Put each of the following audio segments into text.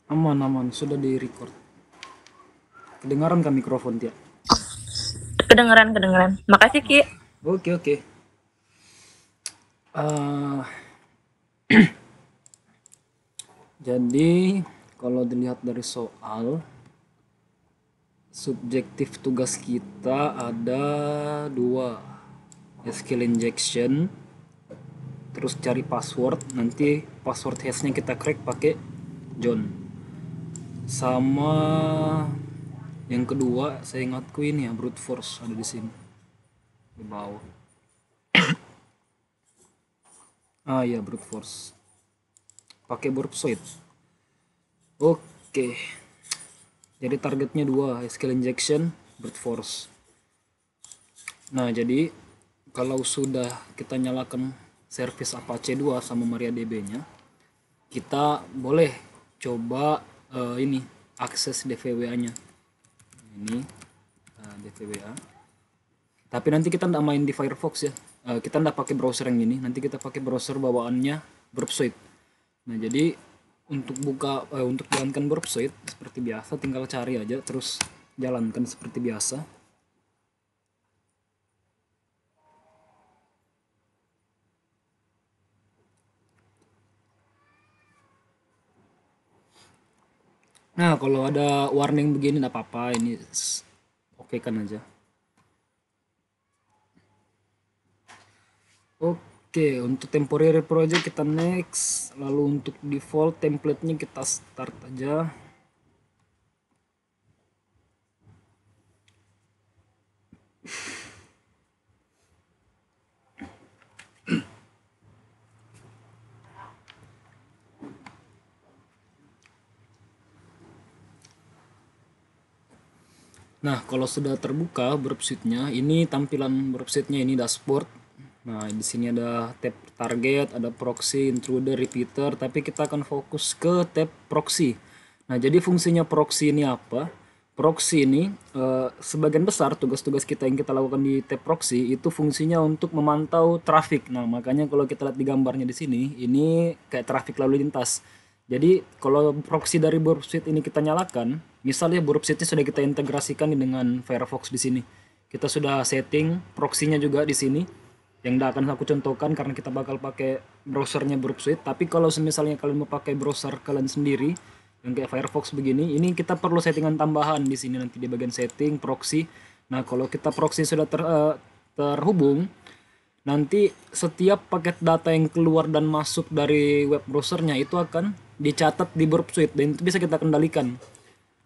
Aman, sudah di-record. Kedengaran kan mikrofon, Tia? Kedengeran. Makasih, Ki. Oke. Eh, jadi, kalau dilihat dari soal, subjektif tugas kita ada dua. Skill injection, terus cari password. Nanti password hashnya kita crack pakai John. Sama yang kedua, saya ingatku ini ya, brute force ada di sini, di bawah. Ah iya, brute force. Pakai burp suite. Oke. Jadi targetnya dua, skill injection, brute force. Nah, jadi kalau sudah kita nyalakan service Apache 2 sama MariaDB-nya, kita boleh coba ini akses DVWA-nya. Ini DVWA. Tapi nanti kita nggak main di Firefox ya. Kita nggak pakai browser yang ini, nanti kita pakai browser bawaannya Burp Suite. Nah, jadi untuk jalankan Burp Suite seperti biasa tinggal cari aja terus jalankan seperti biasa. Nah, kalau ada warning begini nggak apa-apa, ini oke kan aja. Oke, untuk temporary project kita next, lalu untuk default template-nya kita start aja. Nah, kalau sudah terbuka worksheet-nya, ini tampilan worksheet-nya ini dashboard. Nah, di sini ada tab target, ada proxy, intruder, repeater, tapi kita akan fokus ke tab proxy. Nah, jadi fungsinya proxy ini apa? Proxy ini sebagian besar tugas-tugas kita yang kita lakukan di tab proxy itu fungsinya untuk memantau traffic. Nah, makanya kalau kita lihat di gambarnya di sini, ini kayak traffic lalu lintas. Jadi kalau proxy dari Burpsuite ini kita nyalakan, misalnya Burpsuite sudah kita integrasikan dengan Firefox di sini. Kita sudah setting proxy-nya juga di sini. Yang tidak akan aku contohkan karena kita bakal pakai browsernya Burpsuite. Tapi kalau misalnya kalian mau pakai browser kalian sendiri yang kayak Firefox begini, ini kita perlu settingan tambahan di sini nanti di bagian setting proxy. Nah, kalau kita proxy sudah terhubung, nanti setiap paket data yang keluar dan masuk dari web browsernya itu akan dicatat di Burp Suite dan itu bisa kita kendalikan.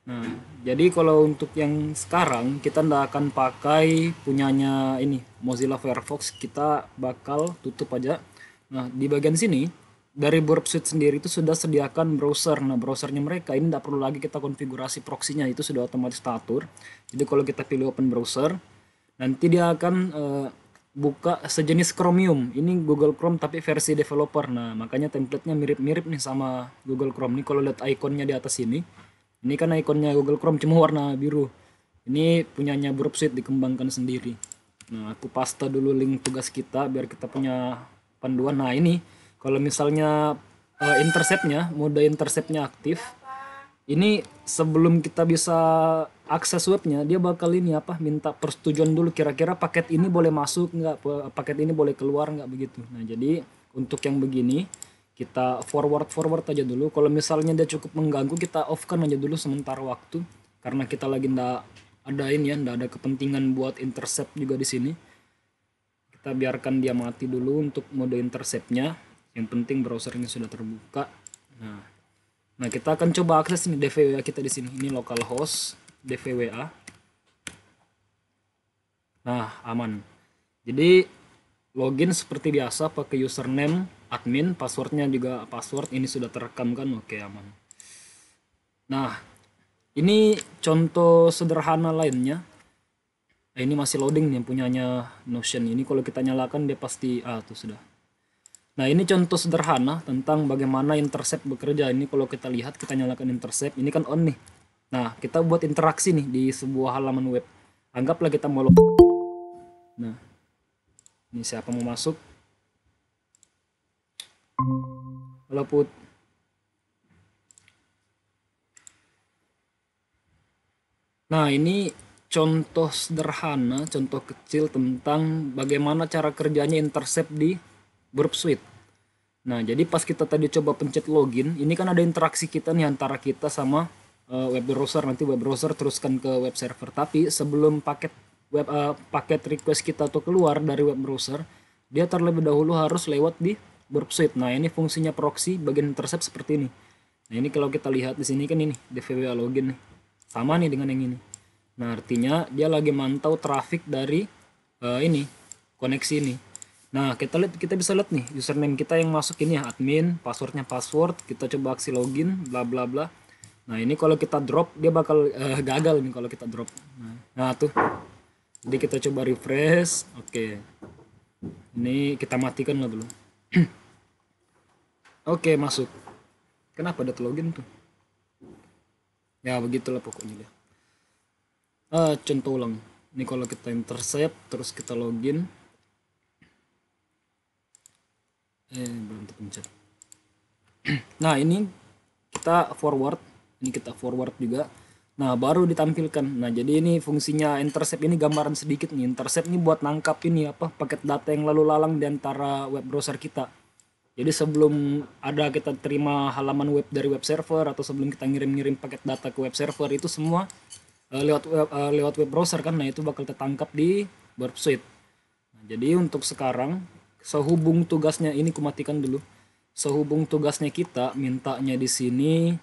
Nah, jadi kalau untuk yang sekarang kita tidak akan pakai punyanya ini Mozilla Firefox, kita bakal tutup aja. Nah, di bagian sini dari Burp Suite sendiri itu sudah sediakan browser. Nah, browsernya mereka ini tidak perlu lagi kita konfigurasi proxy-nya, itu sudah otomatis teratur. Jadi kalau kita pilih open browser, nanti dia akan buka sejenis Chromium. Ini Google Chrome tapi versi developer. Nah, makanya template-nya mirip-mirip nih sama Google Chrome. Nih kalau lihat ikonnya di atas ini kan ikonnya Google Chrome cuma warna biru. Ini punyanya Burpsuite dikembangkan sendiri. Nah, aku paste dulu link tugas kita biar kita punya panduan. Nah, ini kalau misalnya mode interceptnya aktif, ini sebelum kita bisa akses webnya dia bakal ini apa minta persetujuan dulu kira-kira paket ini boleh masuk nggak, paket ini boleh keluar nggak begitu. Nah, jadi untuk yang begini kita forward forward aja dulu. Kalau misalnya dia cukup mengganggu kita off kan aja dulu sementara waktu karena kita lagi ndak ada ini ya, ndak ada kepentingan buat intercept juga di sini. Kita biarkan dia mati dulu untuk mode interceptnya, yang penting browsernya sudah terbuka. Nah, kita akan coba akses ini DVWA kita di sini. Ini localhost DVWA. Nah, aman. Jadi login seperti biasa pakai username admin, passwordnya juga password ini sudah terekam kan? Oke, aman. Nah, ini contoh sederhana lainnya. Ini masih loading nih punyanya Notion. Ini kalau kita nyalakan dia pasti tuh sudah. Nah, ini contoh sederhana tentang bagaimana intercept bekerja. Ini kalau kita lihat, kita nyalakan intercept, ini kan on nih. Nah, kita buat interaksi nih di sebuah halaman web. Anggaplah kita mau login. Nah, ini siapa mau masuk? Halo Put. Nah, ini contoh sederhana, contoh kecil tentang bagaimana cara kerjanya intercept di Burp Suite. Nah, jadi pas kita tadi coba pencet login, ini kan ada interaksi kita nih antara kita sama web browser. Nanti web browser teruskan ke web server. Tapi sebelum paket request kita tuh keluar dari web browser, dia terlebih dahulu harus lewat di Burp Suite. Nah, ini fungsinya proxy bagian intercept seperti ini. Nah, ini kalau kita lihat di sini kan ini DVWA login nih. Sama nih dengan yang ini. Nah, artinya dia lagi mantau traffic dari ini koneksi ini. Nah, kita bisa lihat nih username kita yang masuk ini ya admin, passwordnya password, kita coba aksi login, bla bla bla. Nah, ini kalau kita drop dia bakal gagal nih kalau kita drop. Nah, tuh. Jadi kita coba refresh. Oke. Ini kita matikan lah dulu. Oke, masuk. Kenapa ada login tuh? Ya, begitulah pokoknya dia. Contoh ulang. Ini kalau kita intercept terus kita login. Belum terpencet. Nah, ini kita forward. Ini kita forward juga. Nah, baru ditampilkan. Nah, jadi ini fungsinya intercept ini gambaran sedikit nih. Intercept ini buat nangkap ini apa paket data yang lalu lalang di antara web browser kita. Jadi sebelum ada kita terima halaman web dari web server atau sebelum kita ngirim-ngirim paket data ke web server itu semua lewat web browser kan. Nah, itu bakal tertangkap di Burp Suite. Nah, jadi untuk sekarang sehubung tugasnya ini kumatikan dulu. Sehubung tugasnya kita mintanya di sini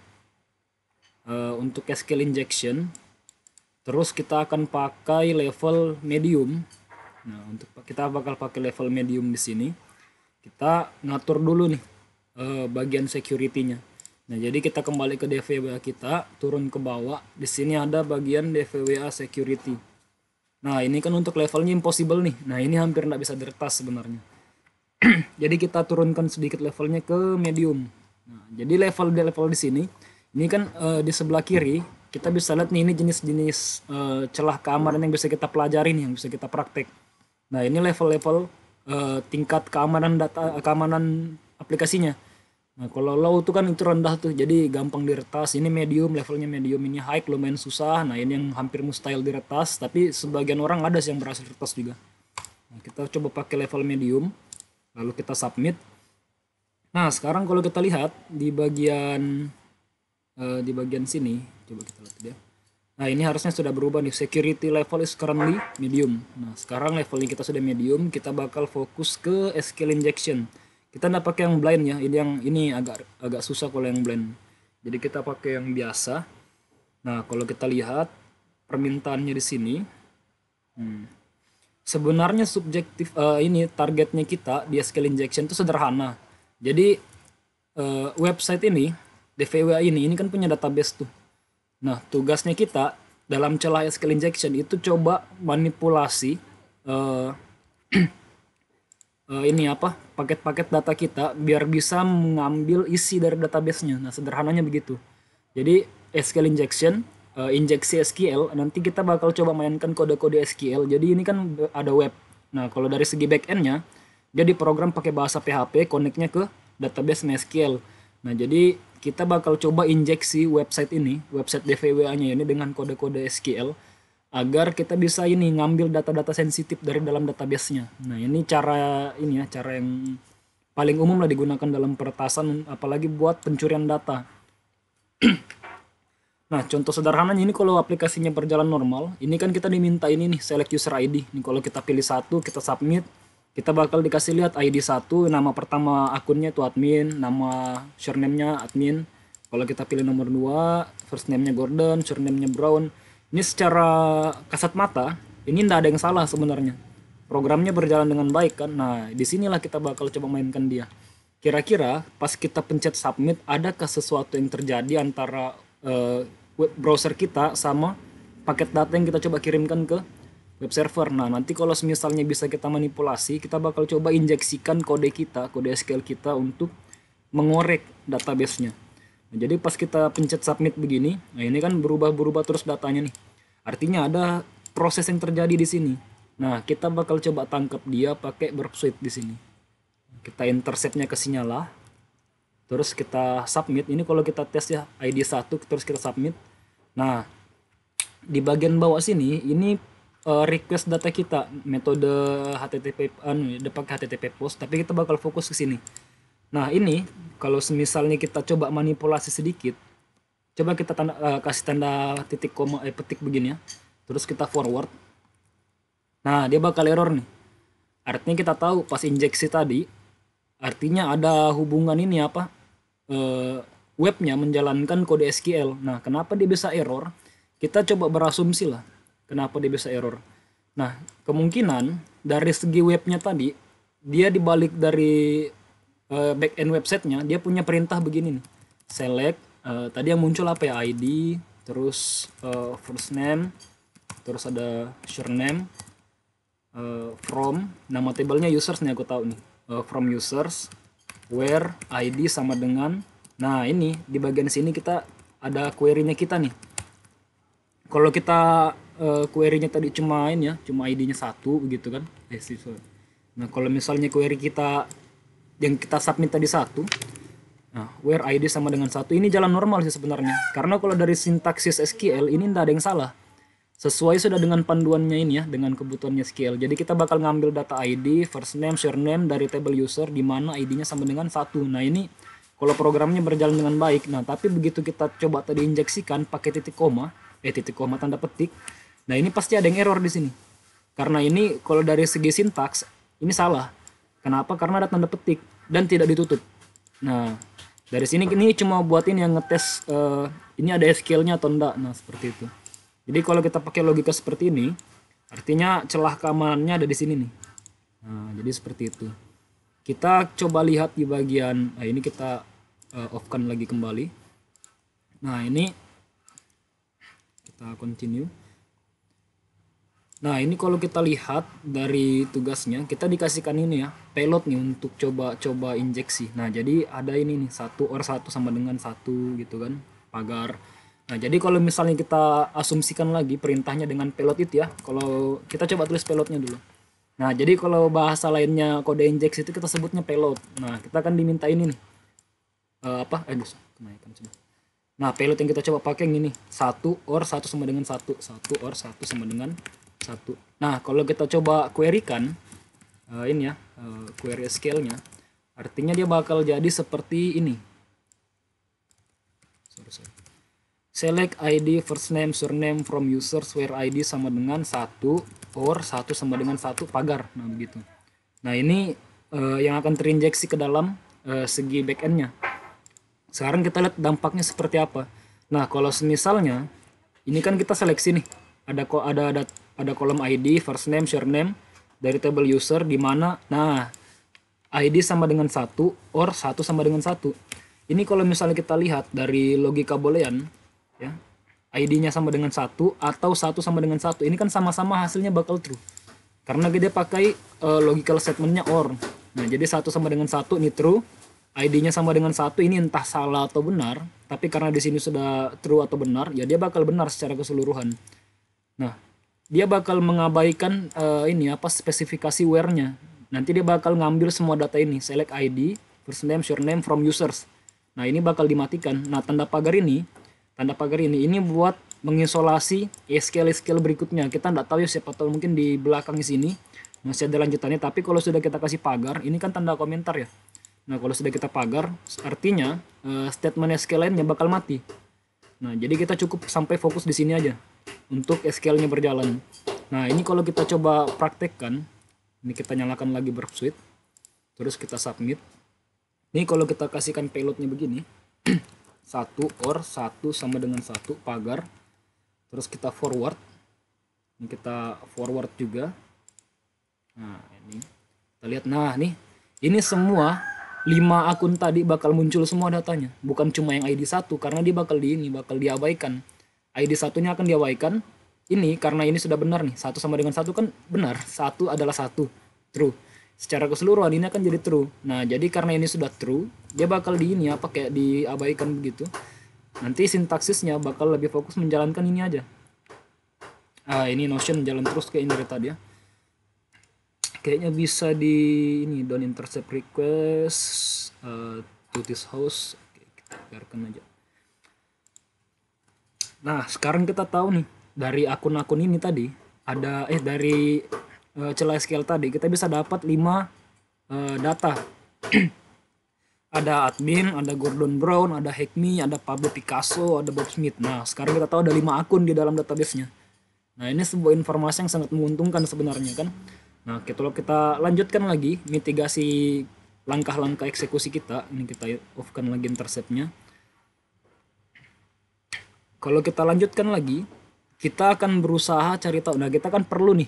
untuk SQL injection, terus kita akan pakai level medium. Nah, untuk kita bakal pakai level medium di sini. Kita ngatur dulu nih bagian security-nya. Nah, jadi kita kembali ke DVWA kita, turun ke bawah. Di sini ada bagian DVWA security. Nah, ini kan untuk levelnya impossible nih. Nah, ini hampir nggak bisa diretas sebenarnya. Jadi kita turunkan sedikit levelnya ke medium. Nah, jadi level di sini, ini kan di sebelah kiri kita bisa lihat nih ini jenis-jenis celah keamanan yang bisa kita pelajari nih, yang bisa kita praktek. Nah, ini level-level tingkat keamanan keamanan aplikasinya. Nah, kalau low itu kan itu rendah tuh, jadi gampang diretas. Ini medium, levelnya medium. Ini high lumayan susah. Nah, ini yang hampir mustahil diretas, tapi sebagian orang ada sih yang berhasil retas juga. Nah, kita coba pakai level medium. Lalu kita submit. Nah, sekarang kalau kita lihat di bagian sini, coba kita lihat dia. Nah, ini harusnya sudah berubah nih. Security level is currently medium. Nah, sekarang levelnya kita sudah medium, kita bakal fokus ke SQL injection. Kita nggak pakai yang blind ya. Ini agak susah kalau yang blind. Jadi kita pakai yang biasa. Nah, kalau kita lihat permintaannya di sini. Sebenarnya subjektif ini targetnya kita di SQL injection itu sederhana. Jadi website ini DVWA ini kan punya database tuh. Nah, tugasnya kita dalam celah SQL injection itu coba manipulasi ini apa paket-paket data kita biar bisa mengambil isi dari database-nya. Nah, sederhananya begitu. Jadi SQL injection, injeksi SQL, nanti kita bakal coba mainkan kode-kode SQL. Jadi ini kan ada web. Nah, kalau dari segi back-end-nya, dia diprogram pakai bahasa PHP, connect-nya ke database MySQL. Nah, jadi kita bakal coba injeksi website ini, website DVWA-nya ini dengan kode-kode SQL, agar kita bisa ini ngambil data-data sensitif dari dalam database-nya. Nah, ini cara yang paling umum lah digunakan dalam peretasan, apalagi buat pencurian data. Nah, contoh sederhananya ini kalau aplikasinya berjalan normal, ini kan kita diminta ini nih, select user ID. Ini kalau kita pilih satu, kita submit, kita bakal dikasih lihat ID 1, nama pertama akunnya itu admin, nama surname-nya admin. Kalau kita pilih nomor 2, first name-nya Gordon, surname-nya Brown. Ini secara kasat mata, ini tidak ada yang salah sebenarnya. Programnya berjalan dengan baik kan. Nah, disinilah kita bakal coba mainkan dia. Kira-kira pas kita pencet submit, adakah sesuatu yang terjadi antara web browser kita sama paket data yang kita coba kirimkan ke web server. Nah, nanti kalau misalnya bisa kita manipulasi, kita bakal coba injeksikan kode SQL kita untuk mengorek database-nya. Nah, jadi pas kita pencet submit begini, nah ini kan berubah terus datanya nih. Artinya ada proses yang terjadi di sini. Nah, kita bakal coba tangkap dia pakai Burp Suite di sini. Kita intercept-nya ke Sinyala. Terus kita submit. Ini kalau kita tes ya ID 1 terus kita submit. Nah, Di bagian bawah sini ini request data kita metode HTTP udah pakai HTTP post, tapi kita bakal fokus ke sini. Nah, ini kalau misalnya kita coba manipulasi sedikit, coba kita kasih tanda titik koma petik begini ya. Terus kita forward. Nah, dia bakal error nih. Artinya kita tahu pas injeksi tadi artinya ada hubungan ini apa? Webnya menjalankan kode SQL. Nah, kenapa dia bisa error? Kita coba berasumsi lah kenapa dia bisa error. Nah, kemungkinan dari segi webnya tadi, dia dibalik dari backend websitenya, dia punya perintah begini nih. Select, tadi yang muncul apa ya, ID, terus first name, terus ada surname, from, nama tabelnya users nih aku tahu nih. From users, where, ID sama dengan, nah ini di bagian sini kita ada query-nya kita nih. Kalau kita query-nya tadi cuma ini ya, cuma ID-nya 1 gitu kan. Nah, kalau misalnya query kita yang kita submit tadi 1, nah, where ID sama dengan 1, ini jalan normal sih sebenarnya. Karena kalau dari sintaksis SQL ini tidak ada yang salah. Sesuai sudah dengan panduannya ini ya, dengan kebutuhannya SQL. Jadi kita bakal ngambil data ID, first name, surname dari table user di mana ID-nya sama dengan 1. Nah, ini kalau programnya berjalan dengan baik. Nah, tapi begitu kita coba tadi injeksikan pakai titik koma tanda petik. Nah, ini pasti ada yang error di sini. Karena ini kalau dari segi sintaks ini salah. Kenapa? Karena ada tanda petik dan tidak ditutup. Nah, dari sini ini cuma buat ini yang ngetes ini ada SQL-nya atau enggak. Nah, seperti itu. Jadi kalau kita pakai logika seperti ini, artinya celah keamanannya ada di sini nih. Nah, jadi seperti itu. Kita coba lihat di bagian, nah ini kita off-kan lagi kembali. Nah, ini kita continue. Nah, ini kalau kita lihat dari tugasnya, kita dikasihkan ini ya, payload nih untuk coba injeksi. Nah, jadi ada ini nih, 1 sama dengan 1 gitu kan, pagar. Nah, jadi kalau misalnya kita asumsikan lagi perintahnya dengan payload itu ya, kalau kita coba tulis payloadnya dulu. Nah, jadi kalau bahasa lainnya kode injeksi itu kita sebutnya payload. Nah, kita akan diminta ini nih. Kenaikan coba. Nah, payload yang kita coba pakai yang ini, 1 sama dengan 1, 1 sama dengan 1. Nah, kalau kita coba query-kan ini ya, query SQL-nya, artinya dia bakal jadi seperti ini. Select ID first name surname from users where ID sama dengan 1 sama dengan 1 pagar. Nah, begitu. Nah, ini yang akan terinjeksi ke dalam segi backend-nya. Sekarang kita lihat dampaknya seperti apa. Nah, kalau misalnya ini kan kita seleksi nih. Ada kolom ID, first name, surname dari table user di mana ID sama dengan 1 sama dengan 1. Ini kalau misalnya kita lihat dari logika boolean ya, ID-nya sama dengan 1 atau 1 sama dengan 1. Ini kan sama-sama hasilnya bakal true. Karena dia pakai logical statement-nya or. Nah, jadi 1 sama dengan 1 ini true. ID-nya sama dengan 1 ini entah salah atau benar, tapi karena di sini sudah true atau benar, ya dia bakal benar secara keseluruhan. Nah, dia bakal mengabaikan ini apa spesifikasi where-nya. Nanti dia bakal ngambil semua data ini, select ID, first name, surname from users. Nah, ini bakal dimatikan. Nah, tanda pagar ini buat mengisolasi SQL berikutnya. Kita nggak tahu ya, siapa tahu mungkin di belakang sini masih ada lanjutannya, tapi kalau sudah kita kasih pagar, ini kan tanda komentar ya. Nah, kalau sudah kita pagar, artinya statement SQL lainnya bakal mati. Nah, jadi kita cukup sampai fokus di sini aja untuk SQL-nya berjalan. Nah, ini kalau kita coba praktekkan, ini kita nyalakan lagi Burp Suite, terus kita submit. Ini kalau kita kasihkan payload-nya begini, 1 sama dengan 1 pagar, terus kita forward. Ini kita forward juga. Nah, ini kita lihat. Nah, nih ini semua 5 akun tadi bakal muncul semua datanya, bukan cuma yang ID 1 karena dia bakal diabaikan. ID 1-nya akan diabaikan. Ini karena ini sudah benar nih, 1 sama dengan 1 kan benar, 1 adalah 1, true. Secara keseluruhan ini akan jadi true. Nah, jadi karena ini sudah true, dia bakal kayak diabaikan begitu. Nanti sintaksisnya bakal lebih fokus menjalankan ini aja. Ini Notion jalan terus kayak ini dari tadi ya. Kayaknya bisa di ini don't intercept request to this host. Oke, kita biarkan aja. Nah, sekarang kita tahu nih dari akun-akun ini tadi ada dari celah SQL tadi kita bisa dapat 5 data. Ada admin, ada Gordon Brown, ada Hackme, ada Pablo Picasso, ada Bob Smith. Nah, sekarang kita tahu ada 5 akun di dalam database-nya. Nah, ini sebuah informasi yang sangat menguntungkan sebenarnya kan. Nah, kalau kita lanjutkan lagi mitigasi langkah-langkah eksekusi kita, ini kita off-kan lagi intercept-nya. Kalau kita lanjutkan lagi, kita akan berusaha cari tahu. Nah, kita kan perlu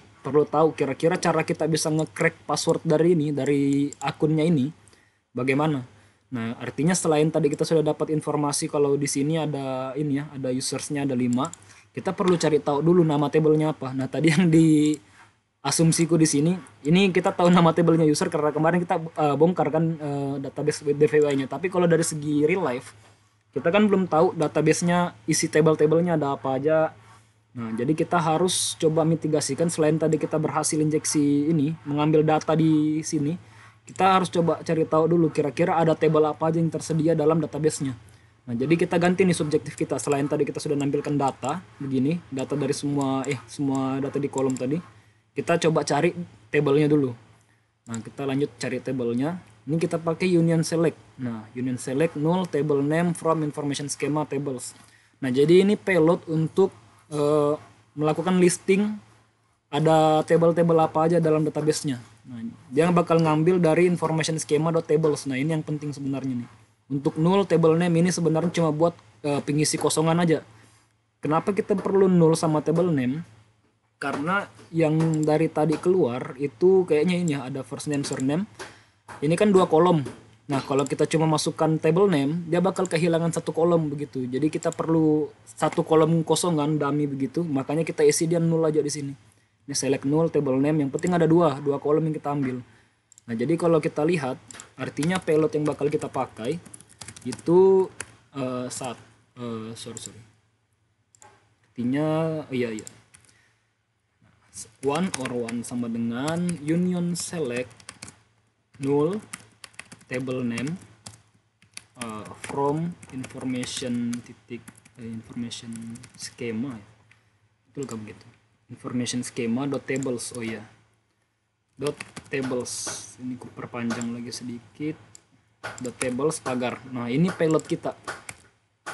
tahu kira-kira cara kita bisa nge-crack password dari akunnya ini bagaimana. Nah, artinya selain tadi kita sudah dapat informasi kalau di sini ada ada usersnya ada 5, kita perlu cari tahu dulu nama tabelnya apa. Nah, tadi yang di asumsiku di sini, ini kita tahu nama tabelnya user karena kemarin kita bongkar kan database DVY-nya. Tapi kalau dari segi real life, kita kan belum tahu database-nya isi table-tablenya ada apa aja. Nah, jadi kita harus coba mitigasikan selain tadi kita berhasil injeksi mengambil data di sini, kita harus coba cari tahu dulu kira-kira ada table apa aja yang tersedia dalam database-nya. Nah, jadi kita ganti subjektif kita. Selain tadi kita sudah nampilkan data begini, data dari semua data di kolom tadi. Kita coba cari tabelnya dulu. Nah, kita lanjut cari tabelnya. Ini kita pakai union select. Nah, union select null table name from information schema tables. Nah, jadi ini payload untuk melakukan listing ada table-table apa aja dalam database-nya. Nah, dia bakal ngambil dari information schema.tables. Nah, ini yang penting sebenarnya nih. Untuk null table name ini sebenarnya cuma buat pengisi kosongan aja. Kenapa kita perlu null sama table name? Karena yang dari tadi keluar itu kayaknya ini ada first name surname. Ini kan 2 kolom. Nah, kalau kita cuma masukkan table name, dia bakal kehilangan 1 kolom begitu. Jadi kita perlu 1 kolom kosongan dummy begitu. Makanya kita isi dia null aja di sini. Ini select null table name, yang penting ada 2 kolom yang kita ambil. Nah, jadi kalau kita lihat, artinya payload yang bakal kita pakai itu artinya one sama dengan union select null table name from information schema, betul kan begitu, information schema dot tables. Dot tables, ini aku perpanjang lagi sedikit, dot tables tagar. Nah, ini payload kita.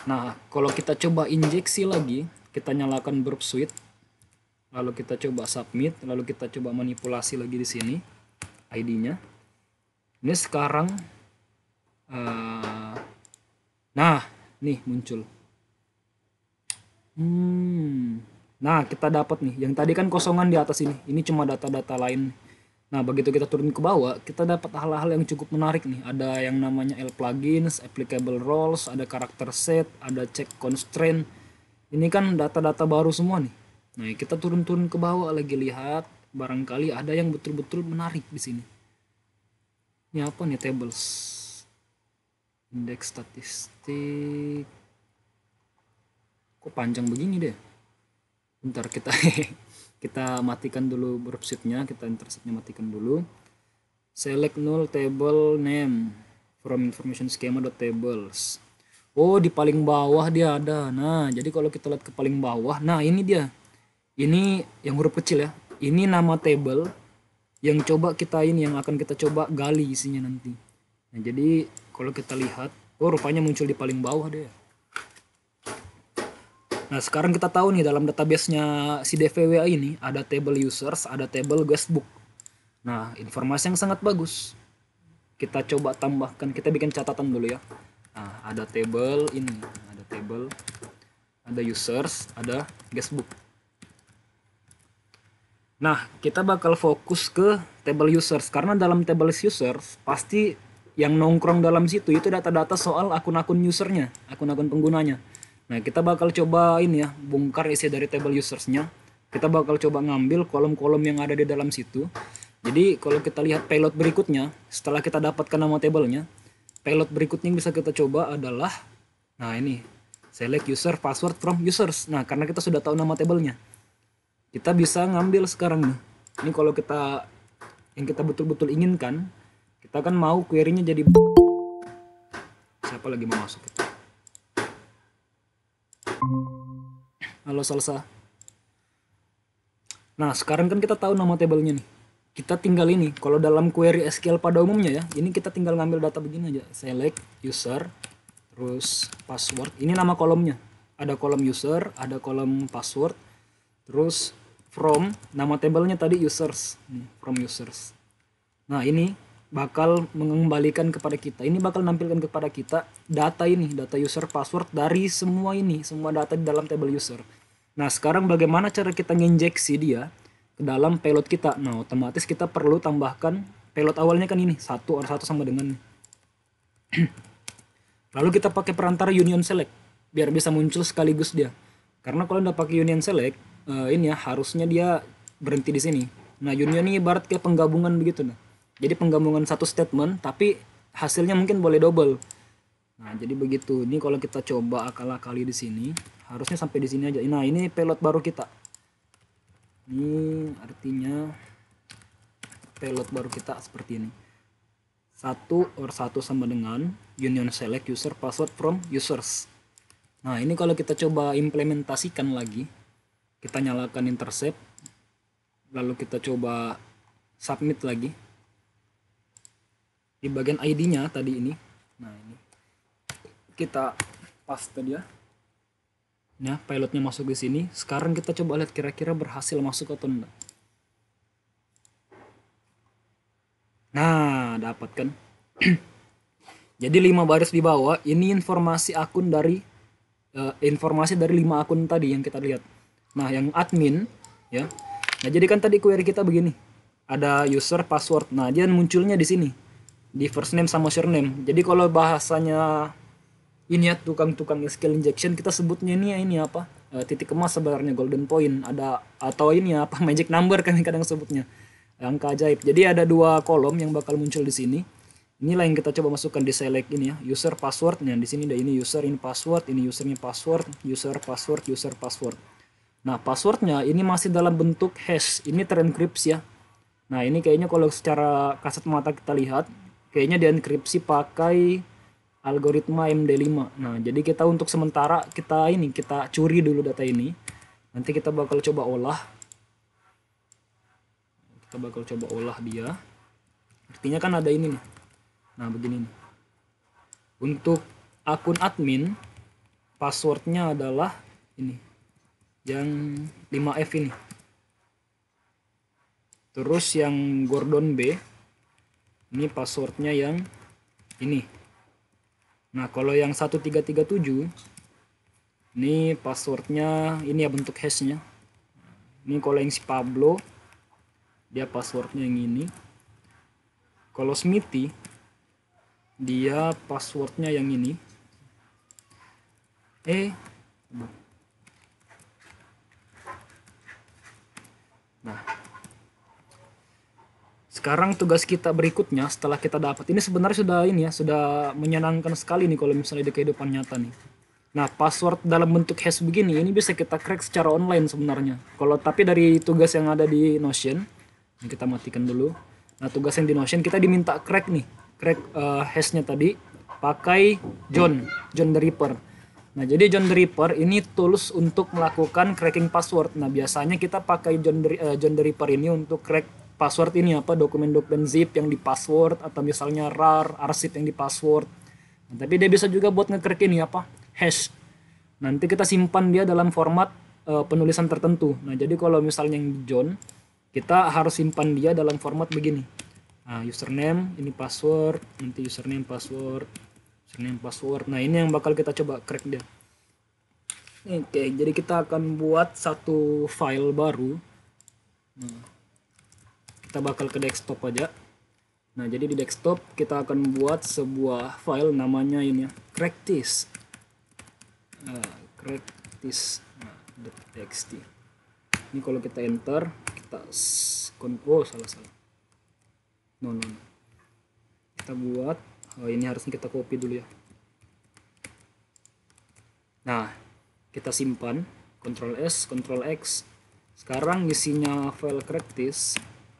Nah, kalau kita coba injeksi lagi, kita nyalakan burp suite, lalu kita coba submit, lalu kita coba manipulasi lagi di sini ID-nya. Ini sekarang nah, nih muncul. Nah, kita dapat nih. Yang tadi kan kosongan di atas ini. Ini cuma data-data lain. Nah, begitu kita turun ke bawah, kita dapat hal-hal yang cukup menarik nih. Ada yang namanya L plugins, applicable roles, ada character set, ada check constraint. Ini kan data-data baru semua nih. Nah, kita turun-turun ke bawah lagi lihat, barangkali ada yang betul-betul menarik di sini. Ini apa nih, tables, indeks statistik, kok panjang begini deh. Bentar, kita matikan dulu worksheet-nya, kita intercept-nya matikan dulu. Select null table name from information schema.tables. Oh, di paling bawah dia ada. Nah, jadi kalau kita lihat ke paling bawah, nah ini dia. Ini yang huruf kecil ya. Ini nama table yang akan kita coba gali isinya nanti. Nah, jadi kalau kita lihat, oh rupanya muncul di paling bawah deh. Nah, sekarang kita tahu nih dalam database-nya si DVWA ini ada table users, ada table guestbook. Nah, informasi yang sangat bagus. Kita coba tambahkan, kita bikin catatan dulu ya. Nah, ada table ini, ada table, ada users, ada guestbook. Nah, kita bakal fokus ke table users karena dalam table users pasti yang nongkrong dalam situ itu data-data soal akun-akun usernya, akun-akun penggunanya. Nah, kita bakal coba bongkar isi dari table usersnya. Kita bakal coba ngambil kolom-kolom yang ada di dalam situ. Jadi kalau kita lihat payload berikutnya, setelah kita dapatkan nama tabelnya, payload berikutnya yang bisa kita coba adalah, nah ini, select user password from users. Nah, karena kita sudah tahu nama tabelnya, kita bisa ngambil sekarang nih. Ini kalau yang kita betul-betul inginkan, kita kan mau query-nya jadi, siapa lagi mau masuk? Halo Salsa. Nah, sekarang kan kita tahu nama tabelnya nih. Kita tinggal ini, kalau dalam query SQL pada umumnya ya, ini kita tinggal ngambil data begini aja. Select user, terus password. Ini nama kolomnya. Ada kolom user, ada kolom password, terus from, nama tabelnya tadi users. Nih, from users. Nah, ini bakal mengembalikan kepada kita. Ini bakal nampilkan kepada kita data ini, data user password dari semua ini, semua data di dalam tabel user. Nah, sekarang bagaimana cara kita nginjeksi dia ke dalam payload kita? Nah, otomatis kita perlu tambahkan payload awalnya kan ini, satu sama dengan ini. Lalu kita pakai perantara union select biar bisa muncul sekaligus dia. Karena kalau udah pakai union select, ini ya harusnya dia berhenti di sini. Nah, union ini ibarat kayak penggabungan begitu nah. Jadi penggabungan satu statement tapi hasilnya mungkin boleh double. Nah, jadi begitu. Ini kalau kita coba akal-akali di sini, harusnya sampai di sini aja. Nah, ini payload baru kita. Ini artinya payload baru kita seperti ini. Satu sama dengan union select user password from users. Nah, ini kalau kita coba implementasikan lagi, kita nyalakan intercept, lalu kita coba submit lagi. Di bagian ID-nya tadi ini. Nah, ini kita paste dia. Ya, pilotnya masuk di sini. Sekarang kita coba lihat kira-kira berhasil masuk atau enggak. Nah, dapat kan? Jadi 5 baris di bawah ini informasi akun dari informasi dari 5 akun tadi yang kita lihat. Nah, yang admin ya. Nah, jadi kan tadi query kita begini. Ada user password. Nah, dia munculnya di sini. Di first name sama surname. Jadi kalau bahasanya ini ya tukang-tukang skill injection kita sebutnya ini apa titik emas sebenarnya golden point ada atau ini apa magic number kami kadang sebutnya angka ajaib. Jadi ada 2 kolom yang bakal muncul di sini. Inilah yang kita coba masukkan di select ini ya user passwordnya. Di sini ada ini user, ini password, ini usernya password, user password, user password. Nah, passwordnya ini masih dalam bentuk hash, ini terenkripsi ya. Nah, ini kayaknya kalau secara kasat mata kita lihat kayaknya dienkripsi pakai algoritma MD5. Nah, jadi kita untuk sementara kita curi dulu data ini. Nanti kita bakal coba olah. Kita bakal coba olah dia. Artinya kan ada ini nih. Nah, begini nih. Untuk akun admin passwordnya adalah ini. Yang 5F ini. Terus yang Gordon B ini passwordnya yang ini. Nah, kalau yang 1337 ini passwordnya ini ya bentuk hashnya. Ini kalau yang si Pablo dia passwordnya yang ini. Kalau Smithy dia passwordnya yang ini. Nah, sekarang tugas kita berikutnya setelah kita dapat ini sebenarnya sudah ini ya sudah menyenangkan sekali nih kalau misalnya di kehidupan nyata nih. Nah, password dalam bentuk hash begini ini bisa kita crack secara online sebenarnya. Kalau tapi dari tugas yang ada di Notion, ini kita matikan dulu. Nah, tugas yang di Notion kita diminta crack nih, crack hashnya tadi pakai John the Ripper. Nah, jadi John the Ripper ini tools untuk melakukan cracking password. Nah, biasanya kita pakai John the Ripper ini untuk crack password ini apa dokumen-dokumen zip yang di password atau misalnya rar arsip yang di password. Nah, tapi dia bisa juga buat nge-crack ini apa hash. Nanti kita simpan dia dalam format penulisan tertentu. Nah, jadi kalau misalnya yang di John kita harus simpan dia dalam format begini. Nah, username ini password, nanti username password, username password. Nah, ini yang bakal kita coba crack dia. Oke, jadi kita akan buat satu file baru. Nah, kita bakal ke desktop aja. Nah, jadi di desktop kita akan buat sebuah file namanya ini ya, crackthis. Crackthis.txt. Ini kalau kita enter, kita salah. No. Kita buat, ini harusnya kita copy dulu ya. Nah, kita simpan, Ctrl S, Ctrl X. Sekarang isinya file crackthis.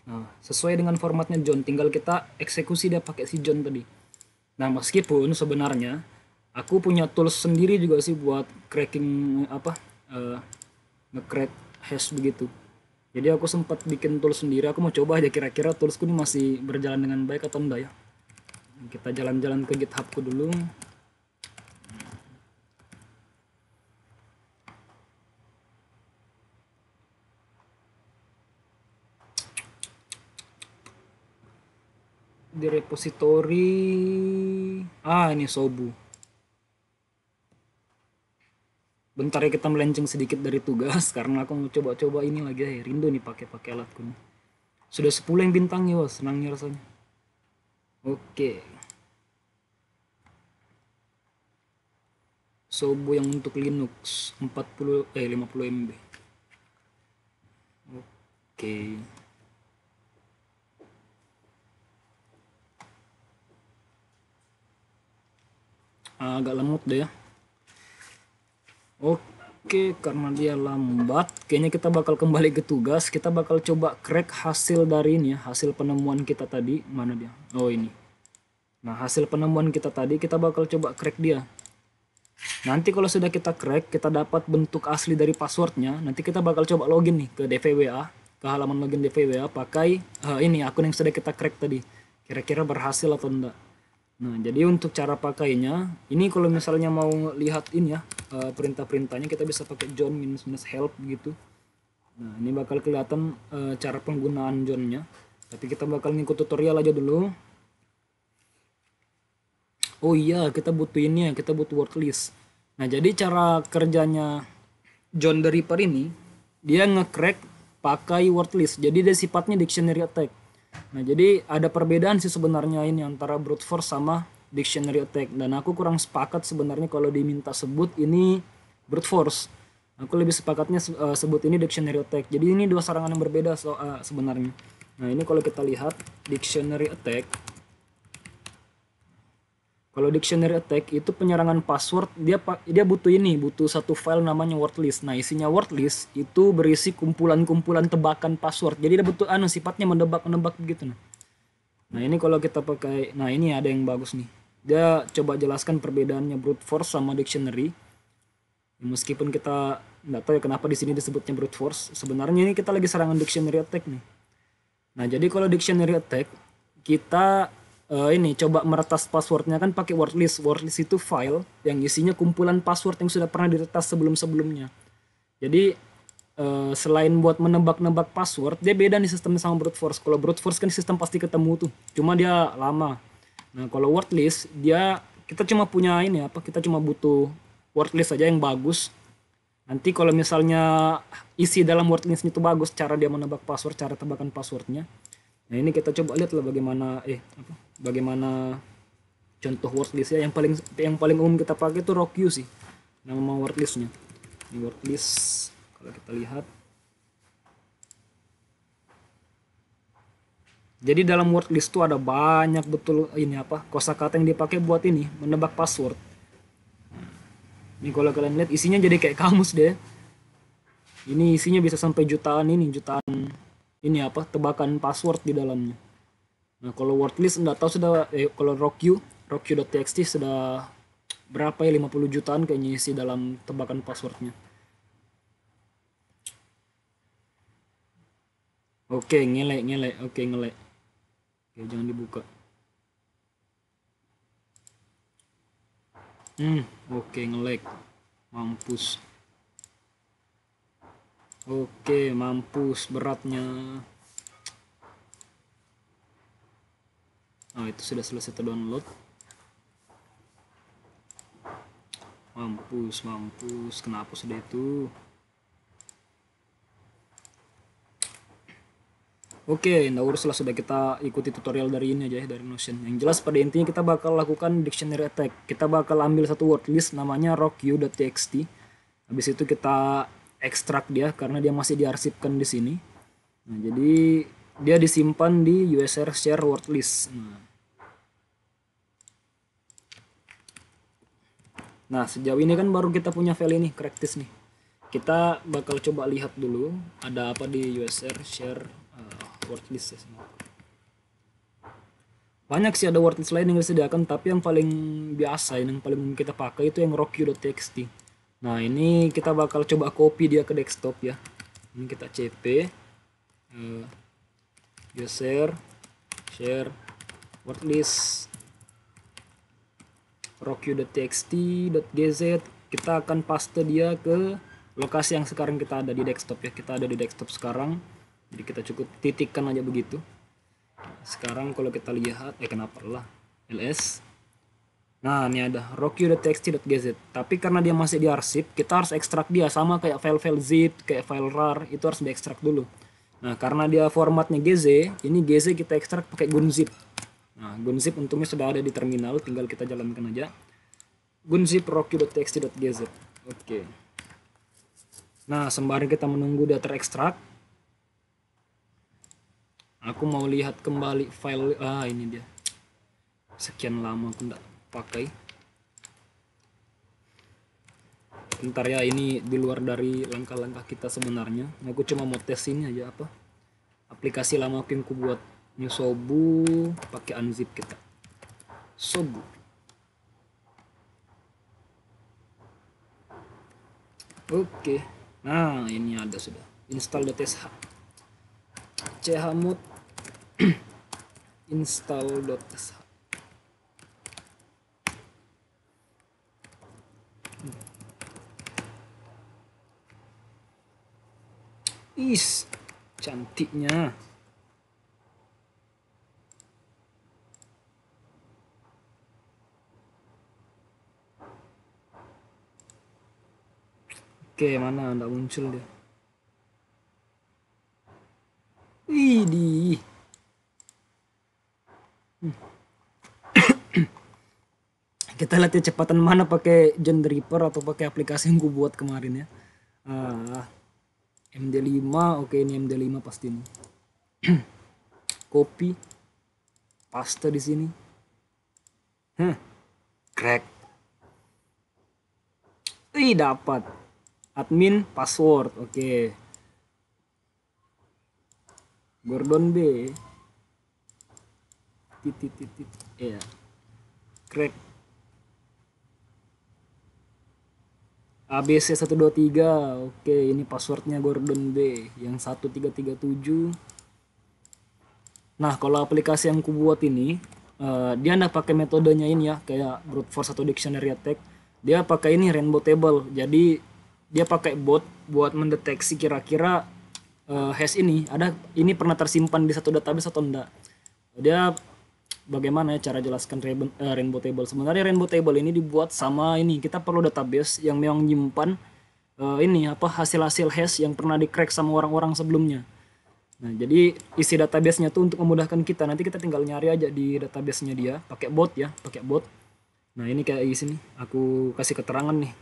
Nah, sesuai dengan formatnya John, tinggal kita eksekusi dia pakai si John tadi. Nah, meskipun sebenarnya aku punya tools sendiri juga sih buat cracking nge-crack hash begitu. Jadi aku sempat bikin tools sendiri, aku mau coba aja kira-kira toolsku ini masih berjalan dengan baik atau enggak ya. Kita jalan-jalan ke GitHubku dulu. Di repository, ini Sobu. Bentar ya, kita melenceng sedikit dari tugas karena aku mau coba-coba ini lagi ya. Rindu nih pakai alatku nih. Sudah 10 yang bintangnya, wah senangnya rasanya. Oke. Sobo yang untuk Linux 50 MB. Oke. Agak lemot deh ya. Oke, karena dia lambat, kayaknya kita bakal kembali ke tugas. Kita bakal coba crack hasil dari ini ya, hasil penemuan kita tadi. Mana dia? Oh ini. Nah, hasil penemuan kita tadi, kita bakal coba crack dia. Nanti kalau sudah kita crack, kita dapat bentuk asli dari passwordnya. Nanti kita bakal coba login nih ke DVWA, ke halaman login DVWA, pakai ini akun yang sudah kita crack tadi. Kira-kira berhasil atau enggak. Nah, jadi untuk cara pakainya, ini kalau misalnya mau lihat ini ya, perintah-perintahnya kita bisa pakai John -help gitu. Nah, ini bakal kelihatan cara penggunaan Johnnya. Tapi kita bakal ngikut tutorial aja dulu. Oh iya, kita butuh ini ya, kita butuh word list. Nah, jadi cara kerjanya John the Ripper ini, dia nge-crack pakai word list. Jadi dia sifatnya dictionary attack. Nah, jadi ada perbedaan sih sebenarnya ini antara brute force sama dictionary attack. Dan aku kurang sepakat sebenarnya kalau diminta sebut ini brute force. Aku lebih sepakatnya sebut ini dictionary attack. Jadi ini dua serangan yang berbeda sebenarnya. Nah, ini kalau kita lihat dictionary attack. Kalau dictionary attack itu penyerangan password, dia butuh satu file namanya word list. Nah, isinya word list itu berisi kumpulan-kumpulan tebakan password. Jadi dia butuh sifatnya mendebak-mendebak begitu. Nah, ini kalau kita pakai, nah ini ada yang bagus nih. Dia coba jelaskan perbedaannya brute force sama dictionary. Meskipun kita nggak tahu ya kenapa di sini disebutnya brute force. Sebenarnya ini kita lagi serangan dictionary attack nih. Nah, jadi kalau dictionary attack kita ini coba meretas passwordnya kan pakai word list. Word list itu file yang isinya kumpulan password yang sudah pernah diretas sebelum-sebelumnya. Jadi selain buat menebak-nebak password, dia beda nih sistemnya sama brute force. Kalau brute force kan sistem pasti ketemu tuh, cuma dia lama. Nah, kalau word list kita cuma punya ini apa? Kita cuma butuh word list aja yang bagus. Nanti kalau misalnya isi dalam word list itu bagus, cara dia menebak password, cara tebakan passwordnya. Nah, ini kita coba lihat lah bagaimana contoh word list ya. Yang paling umum kita pakai itu RockU sih, nama word listnya. Ini word list kalau kita lihat. Jadi dalam word list itu ada banyak betul kosakata yang dipakai buat ini menebak password. Ini kalau kalian lihat isinya jadi kayak kamus deh. Ini isinya bisa sampai jutaan tebakan password di dalamnya. Nah, kalau word list enggak tahu kalau RockU.txt sudah berapa ya, 50 jutaan kayaknya isi dalam tebakan passwordnya. Oke, ngelek. Oke, jangan dibuka. Oke, ngelek. Mampus. Oke, mampus beratnya. Itu sudah selesai terdownload. Mampus. Kenapa sudah itu? Oke, nah uruslah, sudah kita ikuti tutorial dari ini aja ya, dari Notion. Yang jelas pada intinya kita bakal lakukan dictionary attack. Kita bakal ambil satu word list namanya RockU.txt. Habis itu kita ekstrak dia karena dia masih diarsipkan di sini. Nah, jadi dia disimpan di USR share word list. Nah, sejauh ini kan baru kita punya file ini, cracktis nih. Kita bakal coba lihat dulu ada apa di USR share word list ya. Banyak sih ada word list lain yang disediakan, tapi yang paling biasa, yang paling umum kita pakai itu yang RockU.txt. Nah, ini kita bakal coba copy dia ke desktop ya. Ini kita cp. Geser, share, word list, rockyu.txt.gz. Kita akan paste dia ke lokasi yang sekarang kita ada di desktop ya. Kita ada di desktop sekarang, jadi kita cukup titikkan aja begitu. Sekarang kalau kita lihat, kenapa lah ls. Nah, ini ada rockyu.txt.gz. Tapi karena dia masih diarsip, kita harus ekstrak dia sama kayak file-file zip, kayak file rar, itu harus diekstrak dulu. Nah, karena dia formatnya gz, ini gz kita ekstrak pakai gunzip. Nah, gunzip untungnya sudah ada di terminal, tinggal kita jalankan aja. Gunzip rockyu.txt.gz. Oke. Nah, sembari kita menunggu dia terekstrak, aku mau lihat kembali file. Ini dia. Sekian lama aku nggak pakai. Bentar ya, ini di luar dari langkah-langkah kita sebenarnya. Aku cuma mau tes ini aja apa aplikasi lama yang ku buat, new Sobu, pakai unzip kita. Sobu. Oke. Nah, ini ada sudah. Install.sh. chmod install.sh. Cantiknya. Oke, mana enggak muncul dia. Widih. Kita lihat ya kecepatan mana pakai John Reaper atau pakai aplikasi yang gue buat kemarin ya. MD5, oke, ini MD5 pasti ini. Copy, paste di sini. Crack. Dapat. Admin password, oke. Gordon B. Titit. Ya. Crack. ABC 123. Oke, ini passwordnya Gordon B yang 1337. Nah, kalau aplikasi yang ku buat ini, dia nggak pakai metodenya ini ya, kayak brute force atau dictionary attack. Dia pakai ini rainbow table. Jadi dia pakai bot buat mendeteksi kira-kira hash ini pernah tersimpan di satu database atau enggak. Dia bagaimana ya cara jelaskan rainbow table. Sebenarnya rainbow table ini dibuat sama ini, kita perlu database yang memang menyimpan hasil-hasil hash yang pernah di-crack sama orang-orang sebelumnya. Nah, jadi isi database-nya tuh untuk memudahkan kita. Nanti kita tinggal nyari aja di database-nya dia, pakai bot ya, pakai bot. Nah, ini kayak di sini. Aku kasih keterangan nih.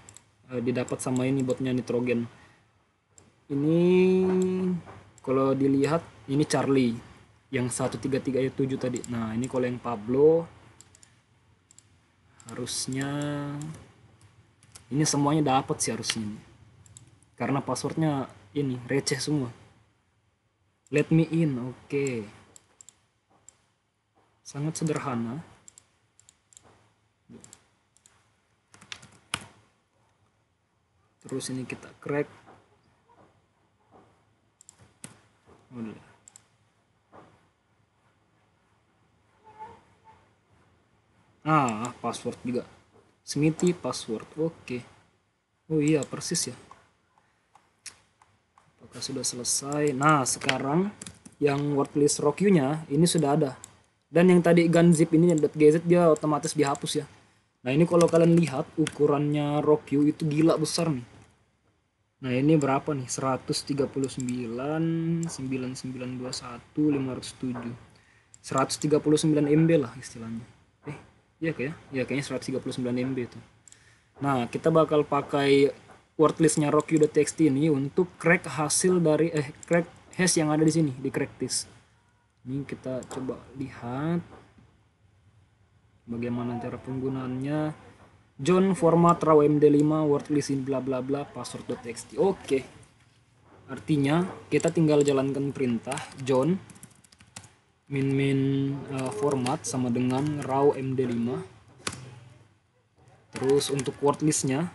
Didapat sama ini botnya nitrogen. Ini kalau dilihat ini Charlie yang 13307 tadi. Nah, ini kalau yang Pablo harusnya ini semuanya dapat sih harusnya. Karena passwordnya ini receh semua. Let me in, oke. Sangat sederhana. Terus ini kita crack. Password juga. Smithy password, oke. Oh iya, persis ya. Apakah sudah selesai? Nah, sekarang yang wordlist rockyu-nya ini sudah ada. Dan yang tadi gunzip ini yang .gz dia otomatis dihapus ya. Nah, ini kalau kalian lihat ukurannya rockyu itu gila besar nih. Nah, ini berapa nih? 139 9921 507. 139 MB lah istilahnya. Iya kayaknya 139 MB itu. Nah, kita bakal pakai wordlistnya rockyu.txt ini untuk crack hasil dari crack hash yang ada di sini di cracktis. Ini kita coba lihat bagaimana cara penggunaannya. John format raw md5 wordlist in bla bla bla password.txt. Oke. Artinya kita tinggal jalankan perintah John min format sama dengan raw md5. Terus untuk wordlistnya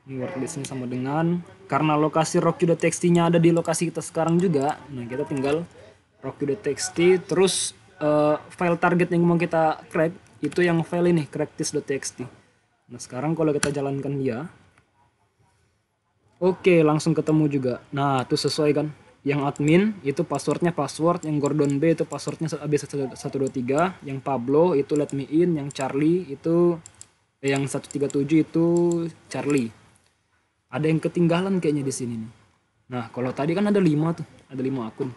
Ini word listnya sama dengan, karena lokasi rock.txt-nya ada di lokasi kita sekarang juga. Nah, kita tinggal rock.txt, terus file target yang mau kita crack itu yang file ini crackthis.txt. Nah, sekarang kalau kita jalankan dia, oke, langsung ketemu juga. Nah, itu sesuai kan. Yang admin itu passwordnya password, yang Gordon B itu passwordnya AB123, yang Pablo itu let me in, yang Charlie itu yang 137 itu Charlie. Ada yang ketinggalan kayaknya di sini nih. Nah, kalau tadi kan ada 5 tuh, ada 5 akun.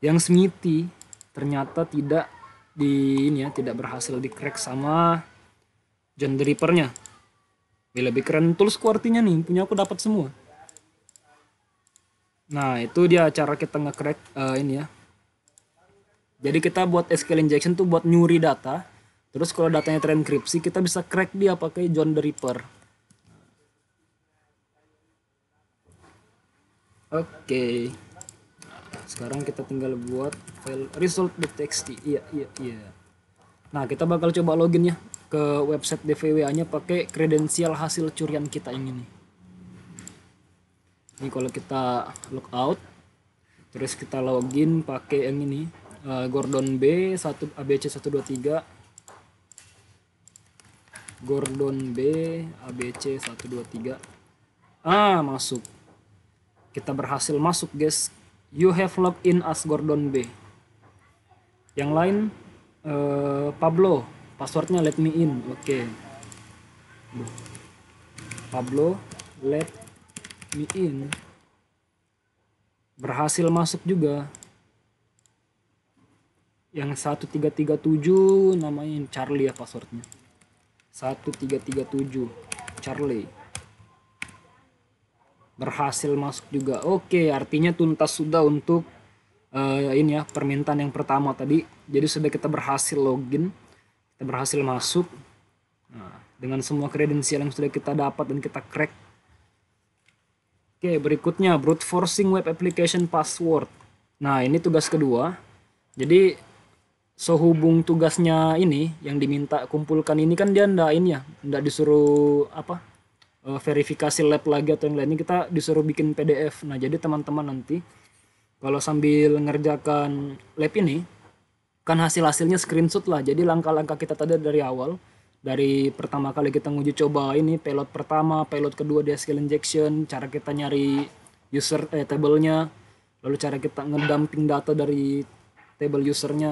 Yang Smithy ternyata tidak di ini ya, tidak berhasil di crack sama John the Ripper-nya. Lebih keren tools artinya nih, punya aku dapat semua. Nah, itu dia cara kita nge-crack ini ya. Jadi kita buat SQL injection tuh buat nyuri data. Terus kalau datanya terenkripsi, kita bisa crack dia pakai John the Ripper. Oke. Sekarang kita tinggal buat file result.txt. Iya. Nah, kita bakal coba login ya ke website DVWA-nya pakai kredensial hasil curian kita yang ini. Ini kalau kita logout, terus kita login pakai yang ini, Gordon B 1 ABC 123. Gordon B ABC 123. Masuk. Kita berhasil masuk, guys. You have logged in as Gordon B. Yang lain Pablo, passwordnya let me in. Oke. Pablo let me in. Berhasil masuk juga. Yang 1337 namanya Charlie ya passwordnya. 1337 Charlie. Berhasil masuk juga. Oke, artinya tuntas sudah untuk ini ya, permintaan yang pertama tadi. Jadi sudah kita berhasil login, kita berhasil masuk. Nah, dengan semua kredensial yang sudah kita dapat dan kita crack. Oke, berikutnya brute forcing web application password. Nah, ini tugas kedua. Jadi sehubung tugasnya ini yang diminta kumpulkan ini kan dia ndak ini ya, ndak disuruh apa? Verifikasi lab lagi atau yang lainnya, kita disuruh bikin PDF. Nah, jadi teman-teman nanti kalau sambil ngerjakan lab ini kan hasil-hasilnya screenshot lah. Jadi langkah-langkah kita tadi dari awal, dari pertama kali kita nguji coba ini payload pertama, payload kedua di SQL injection, cara kita nyari user table-nya, lalu cara kita ngedumping data dari table usernya,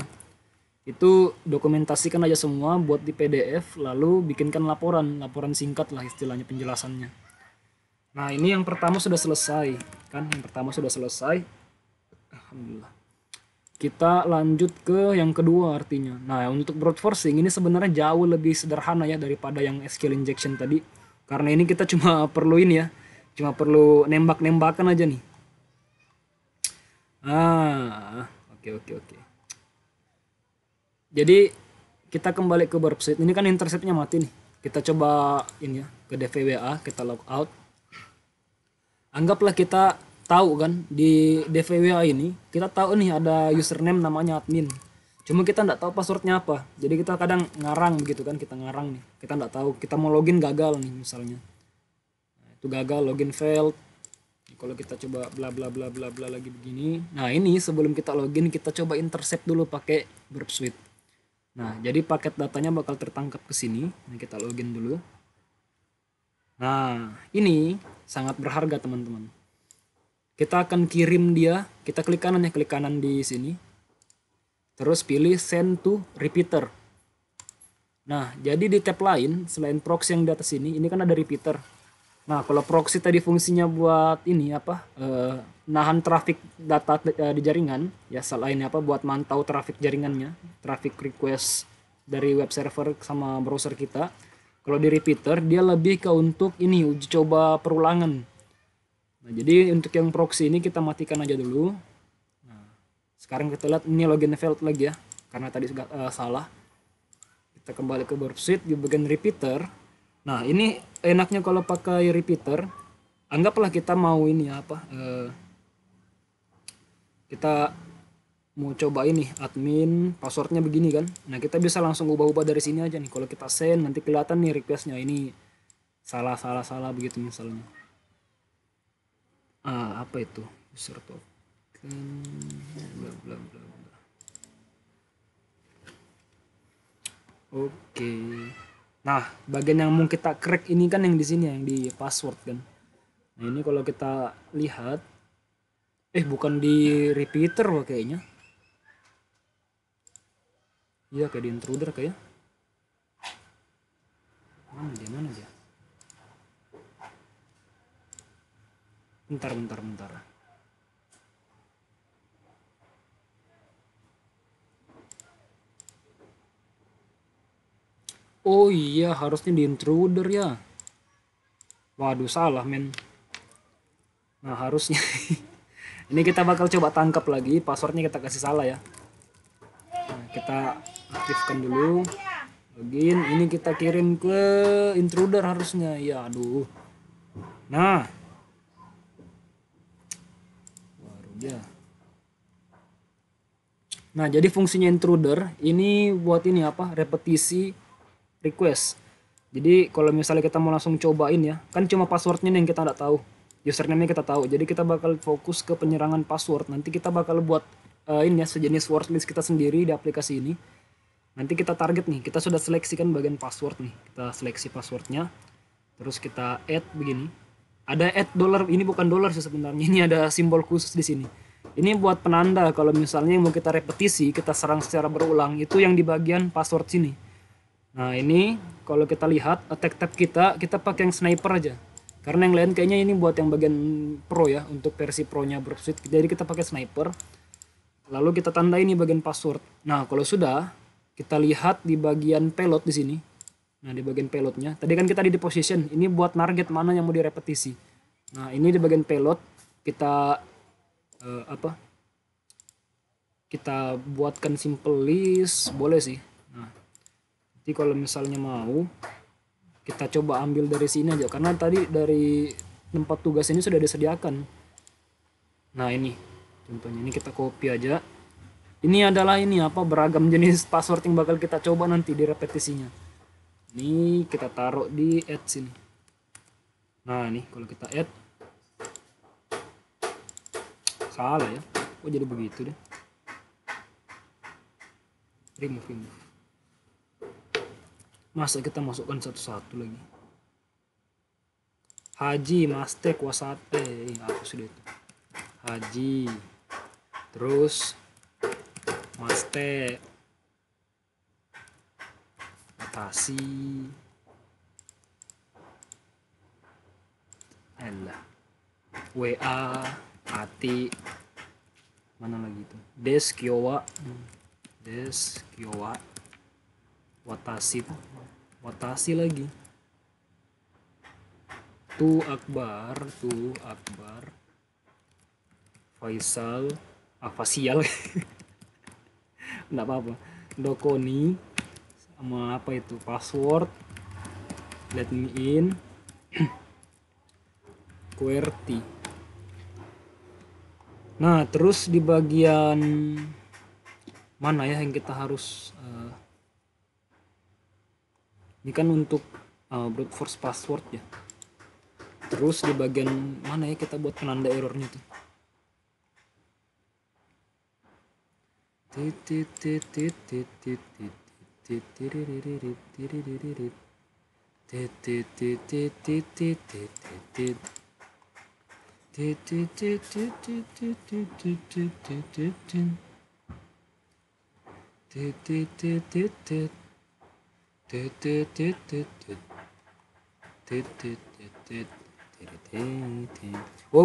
itu dokumentasikan aja semua buat di PDF, lalu bikinkan laporan singkat lah istilahnya penjelasannya. Nah, ini yang pertama sudah selesai kan, alhamdulillah. Kita lanjut ke yang kedua artinya. Nah, untuk brute forcing ini sebenarnya jauh lebih sederhana ya daripada yang SQL injection tadi, karena ini kita cuma perlu ini ya, cuma perlu nembak-nembakan aja nih. Oke. Jadi kita kembali ke website. Ini kan interceptnya mati nih. Kita coba ini ya ke DVWA, kita logout. Anggaplah kita tahu kan di DVWA ini kita tahu nih ada username namanya admin. Cuma kita nggak tahu passwordnya apa. Jadi kita kadang ngarang begitu kan, kita ngarang nih. Kita nggak tahu. Kita mau login gagal nih misalnya. Nah, itu gagal login failed. Kalau kita coba bla bla bla bla bla lagi begini. Nah, ini sebelum kita login kita coba intercept dulu pakai Burp Suite. Nah, jadi paket datanya bakal tertangkap ke sini. Nah, kita login dulu. Nah, ini sangat berharga, teman-teman. Kita akan kirim dia, kita klik kanan ya, klik kanan di sini. Terus pilih send to repeater. Nah, jadi di tab lain, selain proxy yang di atas ini kan ada repeater. Nah, kalau proxy tadi fungsinya buat ini apa? Nahan traffic data di jaringan, ya selain apa buat mantau traffic jaringannya, traffic request dari web server sama browser kita. Kalau di repeater dia lebih ke untuk ini uji coba perulangan. Nah, jadi untuk yang proxy ini kita matikan aja dulu. Nah, sekarang kita lihat ini login failed lagi ya, karena tadi salah. Kita kembali ke Burp Suite di bagian repeater. Nah, ini enaknya kalau pakai repeater, anggaplah kita mau ini apa? Kita mau coba ini admin passwordnya begini kan. Nah, kita bisa langsung ubah-ubah dari sini aja nih. Kalau kita send nanti kelihatan nih requestnya ini salah begitu misalnya. Apa itu user token bla bla bla bla. Oke. Nah, bagian yang mau kita crack ini kan yang di sini, yang di password kan. Nah, ini kalau kita lihat, bukan di repeater wah kayaknya. Iya, kayak di intruder kayak. Mana dia? Bentar. Oh iya, harusnya di intruder ya. Waduh, salah men. Nah, harusnya. Ini kita bakal coba tangkap lagi, passwordnya kita kasih salah ya. Nah, kita aktifkan dulu. Login, ini kita kirim ke intruder harusnya. Ya, aduh. Nah. Baru dia. Nah, jadi fungsinya intruder ini buat ini apa? Repetisi request. Jadi kalau misalnya kita mau langsung cobain ya, kan cuma passwordnya yang kita nggak tahu, username-nya kita tahu. Jadi kita bakal fokus ke penyerangan password. Nanti kita bakal buat ini ya sejenis word list kita sendiri di aplikasi ini. Nanti kita target nih, kita sudah seleksikan bagian password nih. Kita seleksi passwordnya, terus kita add begini. Ada add dollar, ini bukan dollar sih sebenarnya, ini ada simbol khusus di sini. Ini buat penanda kalau misalnya yang mau kita repetisi, kita serang secara berulang, itu yang di bagian password sini. Nah ini kalau kita lihat attack tab kita pakai yang sniper aja. Karena yang lain kayaknya ini buat yang bagian pro ya, untuk versi pro-nya Dropsuite. Jadi kita pakai sniper. Lalu kita tanda ini bagian password. Nah kalau sudah, kita lihat di bagian payload di sini. Nah di bagian payloadnya, tadi kan kita di position. Ini buat target mana yang mau direpetisi. Nah ini di bagian payload kita kita buatkan simple list, boleh sih. Nah jadi kalau misalnya mau, kita coba ambil dari sini aja, karena tadi dari tempat tugas ini sudah disediakan. Nah ini contohnya, ini kita copy aja. Ini adalah ini apa, beragam jenis password yang bakal kita coba nanti di repetisinya. Ini kita taruh di add sini. Nah nih kalau kita add, salah ya, kok jadi begitu deh. Remove. Masa kita masukkan satu-satu lagi. Haji, Mastek, Wasate, apa sudah itu? Haji, terus Mastek, Atasi, Elah, WA, Ati, mana lagi itu? Kiowa, Watasi lagi. Tu Akbar, Faisal, Fasial, nggak apa-apa. Dokoni, sama apa itu, password, let me in, QWERTY. Nah terus di bagian mana ya yang kita harus ini kan untuk brute force password ya. Terus di bagian mana ya kita buat penanda errornya tuh. Oh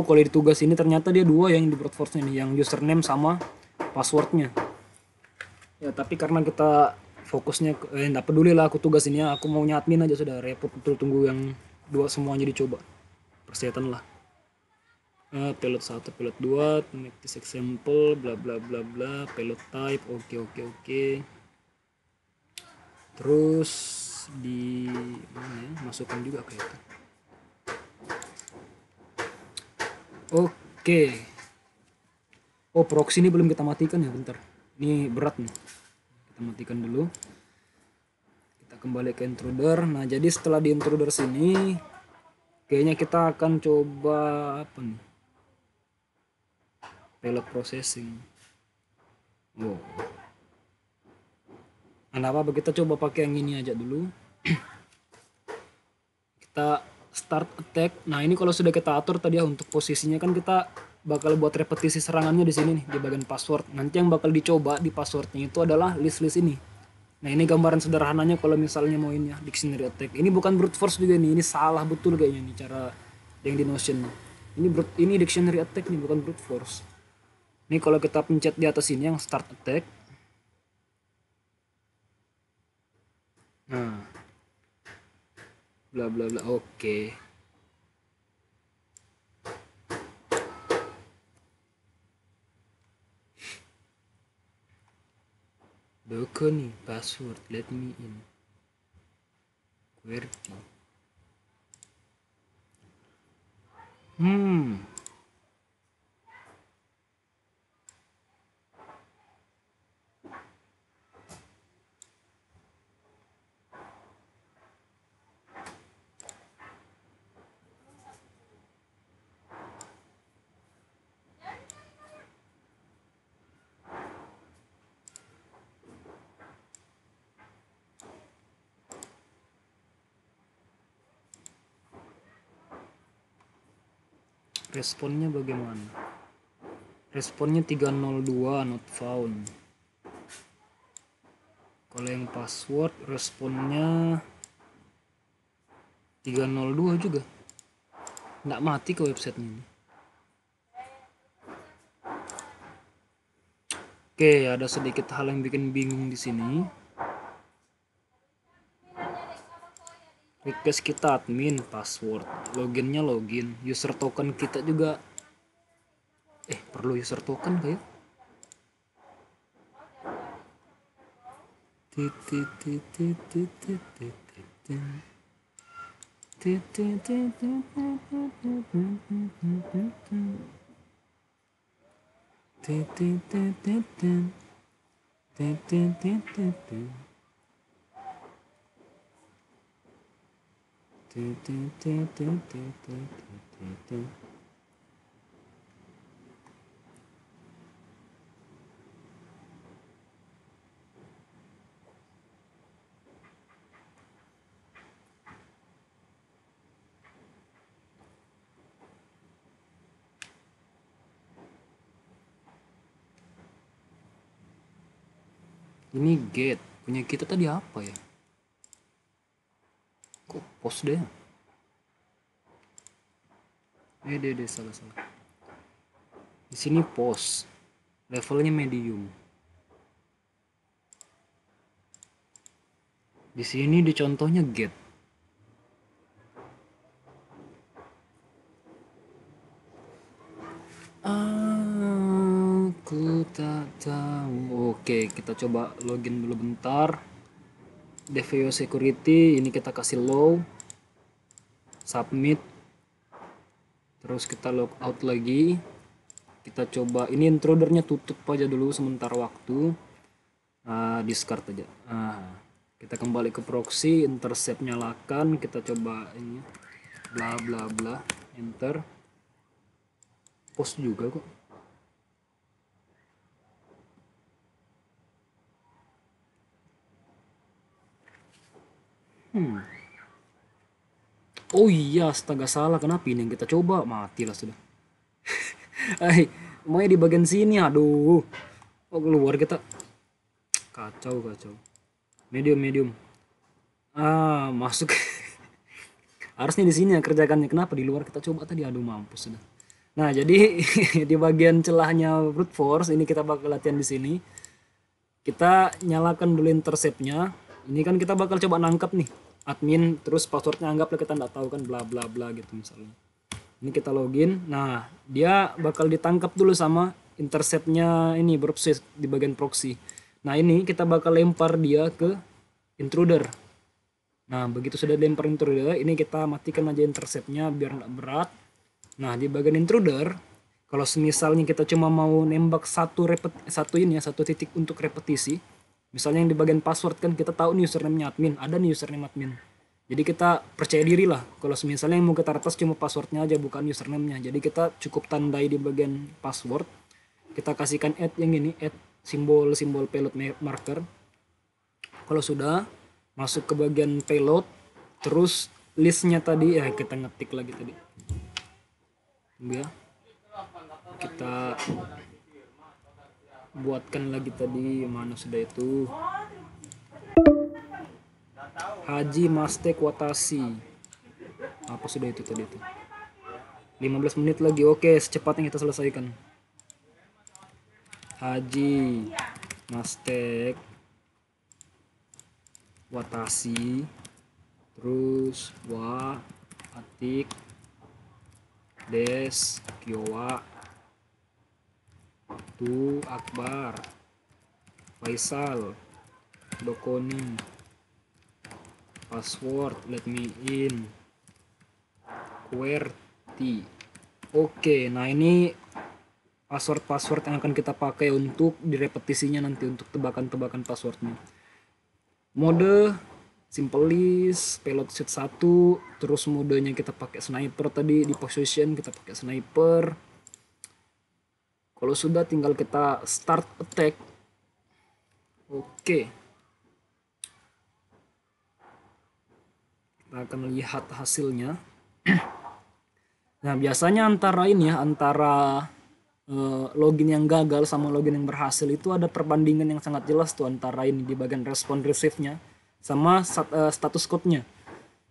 kalau di tugas ini ternyata dia dua yang di brute force ini, yang username sama passwordnya ya. Tapi karena kita fokusnya nggak peduli lah aku tugas ini ya, aku mau admin aja sudah, repot betul tunggu yang dua semuanya dicoba, persetan lah. Payload 1, payload 2, make this example, bla bla bla bla, payload type, oke. Terus di mana ya, masukkan juga kayak itu. Oke. Oh proxy ini belum kita matikan ya, bentar. Ini berat nih. Kita matikan dulu. Kita kembali ke intruder. Nah jadi setelah di intruder sini kayaknya kita akan coba apa nih, payload processing. Wow. Nah apa kita coba pakai yang ini aja dulu. Kita start attack. Nah ini kalau sudah kita atur tadi ya untuk posisinya, kan kita bakal buat repetisi serangannya di sini nih di bagian password. Nanti yang bakal dicoba di passwordnya itu adalah list-list ini. Nah ini gambaran sederhananya kalau misalnya mau ini ya, dictionary attack. Ini bukan brute force juga nih, ini salah betul kayaknya nih cara yang di Notion. Ini dictionary attack nih, bukan brute force. Ini kalau kita pencet di atas ini yang start attack. Nah, bla bla bla. Oke. Doko nih password, let me in. QWERTY. Responnya bagaimana? Responnya 302 not found. Kalau yang password responnya 302 juga. Nggak mati ke websitenya ini. Oke, ada sedikit hal yang bikin bingung di sini. Request kita admin, password, loginnya login, user token kita juga perlu user token kayak. Ini get punya kita tadi apa ya? Kok post deh? Deh salah. Di sini post, levelnya medium. Di sini di contohnya get. Aku tak tahu. Oke, kita coba login dulu bentar. DVO security, ini kita kasih low. Submit. Terus kita log out lagi. Kita coba, ini intrudernya tutup aja dulu sementara waktu. Discard aja. Kita kembali ke proxy, intercept nyalakan, kita coba ini bla bla bla, enter. Post juga kok. Oh iya, astaga salah. Kenapa ini yang kita coba? Matilah sudah. Mau di bagian sini, aduh. Oh keluar kita. Kacau. Medium. Masuk. Harusnya di sini ya kerjakannya. Kenapa di luar kita coba tadi? Aduh mampus sudah. Nah jadi di bagian celahnya brute force ini kita bakal latihan di sini. Kita nyalakan dulu interceptnya. Ini kan kita bakal coba nangkep nih admin, terus passwordnya anggaplah kita nggak tahu kan, bla bla bla gitu misalnya. Ini kita login. Nah dia bakal ditangkap dulu sama interceptnya ini browser di bagian proxy. Nah ini kita bakal lempar dia ke intruder. Nah begitu sudah lempar intruder, ini kita matikan aja interceptnya biar nggak berat. Nah di bagian intruder, kalau misalnya kita cuma mau nembak satu titik untuk repetisi, Misalnya yang di bagian password kan kita tahu nih username-nya admin, ada nih username admin. Jadi kita percaya diri lah kalau misalnya yang mau kita retas cuma passwordnya aja bukan username-nya. Jadi kita cukup tandai di bagian password. Kita kasihkan add yang ini, add simbol payload marker. Kalau sudah masuk ke bagian payload, terus listnya tadi ya kita ngetik lagi tadi. Tunggu ya. Kita buatkan lagi tadi, mana sudah itu, Haji Mastek Watasi. Apa sudah itu tadi itu? 15 menit lagi. Oke, secepatnya kita selesaikan. Haji Mastek Watasi, terus Wa Atik Des Kiowa Tu Akbar Faisal Dokoni, password let me in QWERTY. Oke, nah ini password yang akan kita pakai untuk direpetisinya nanti untuk tebakan-tebakan passwordnya. Mode simple list, payload set 1, terus modenya kita pakai sniper tadi, di position kita pakai sniper. Kalau sudah tinggal kita start attack. Oke. Kita akan lihat hasilnya. Nah, biasanya antara ini ya, antara login yang gagal sama login yang berhasil itu ada perbandingan yang sangat jelas tuh antara ini di bagian respon receive-nya sama status code-nya.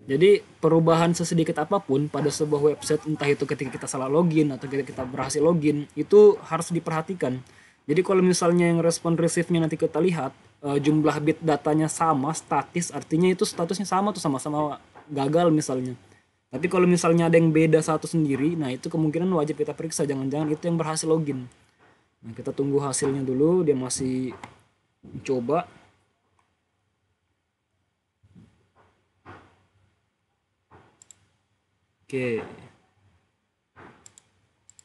Jadi perubahan sesedikit apapun pada sebuah website, entah itu ketika kita salah login atau ketika kita berhasil login, itu harus diperhatikan. Jadi kalau misalnya yang respon receive-nya nanti kita lihat jumlah bit datanya sama, statis, artinya itu statusnya sama tuh, sama-sama gagal misalnya. Tapi kalau misalnya ada yang beda satu sendiri, nah itu kemungkinan wajib kita periksa, jangan-jangan itu yang berhasil login. Nah, kita tunggu hasilnya dulu, dia masih coba. Oke.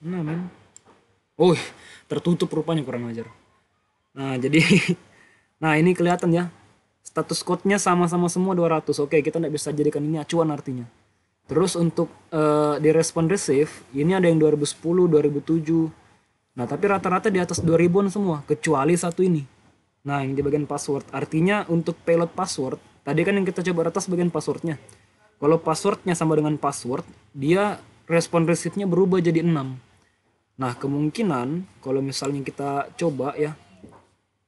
Nah, men. Oh, tertutup rupanya, kurang ajar. Nah, jadi nah ini kelihatan ya. Status code-nya sama-sama semua 200. Oke, kita nggak bisa jadikan ini acuan artinya. Terus untuk di respon receive, ini ada yang 2010, 2007. Nah, tapi rata-rata di atas 2000-an semua, kecuali satu ini. Nah, yang di bagian password. Artinya untuk payload password, tadi kan yang kita coba retas bagian passwordnya. Kalau passwordnya sama dengan password, dia respon receive-nya berubah jadi 6. Nah, kemungkinan kalau misalnya kita coba ya,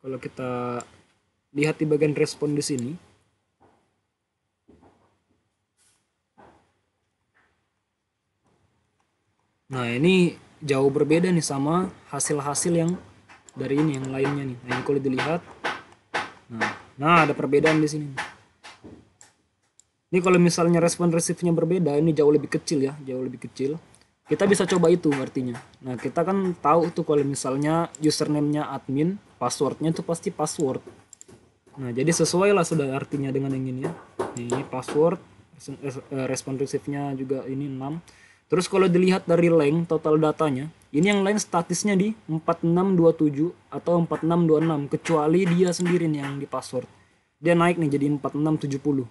kalau kita lihat di bagian respon di sini, nah ini jauh berbeda nih sama hasil-hasil yang dari ini yang lainnya nih. Nah, ini kalau dilihat, nah ada perbedaan di sini. Ini kalau misalnya respon receive-nya berbeda, ini jauh lebih kecil ya, jauh lebih kecil. Kita bisa coba itu artinya. Nah, kita kan tahu tuh kalau misalnya username-nya admin, password-nya itu pasti password. Nah, jadi sesuai lah sudah artinya dengan yang ini ya. Ini password, respon receive-nya juga ini 6. Terus kalau dilihat dari length total datanya, ini yang lain statisnya di 4627 atau 4626, kecuali dia sendiri nih yang di password. Dia naik nih jadi 4670.